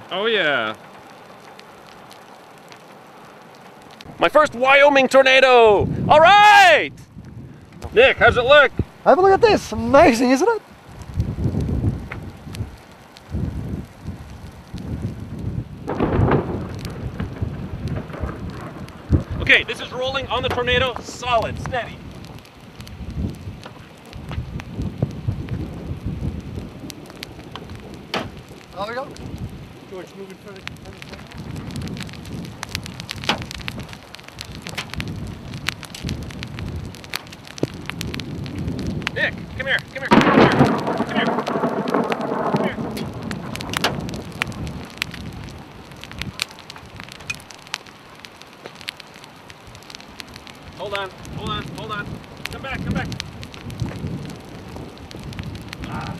Oh yeah. My first Wyoming tornado! All right! Nick, how's it look? Have a look at this. Amazing, isn't it? Okay, this is rolling on the tornado, solid, steady. There we go. George, moving further. Nick, come here, come here, come here, come here, come here. Hold on, hold on, hold on. Come back, come back. Ah.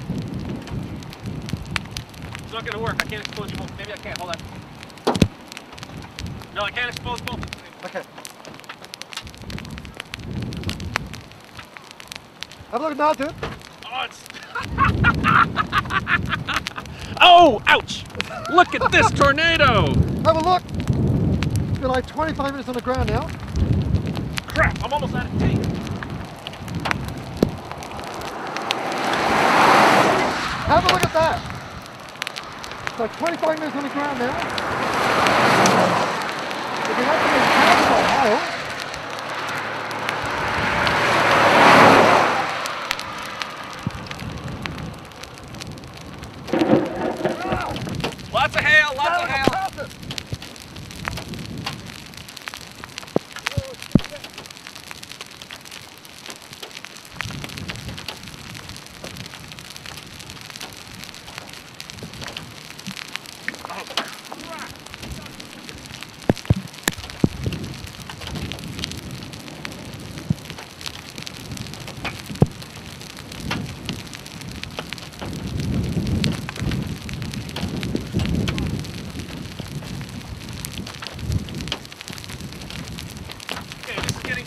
It's not gonna work. I can't expose you both. Maybe I can. Hold on. No, I can't expose both. Okay. Have a look now, dude. Oh, it's... Oh, ouch! Look at this tornado! Have a look. It's been like 25 minutes on the ground now. Crap, I'm almost out of tape. Have a look at that. It's like 25 minutes on the ground now. If you have to be in Ohio. Lots of hail, lots of hail.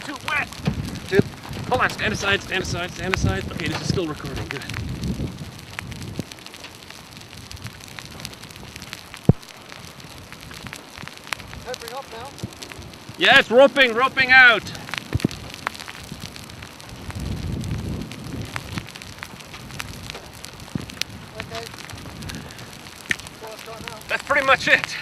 Too wet. Dude. Hold on, stand aside, stand aside, stand aside. Okay, this is still recording, good. Peppering up now. Yeah, it's roping out. Okay. Well, it's gone now. That's pretty much it.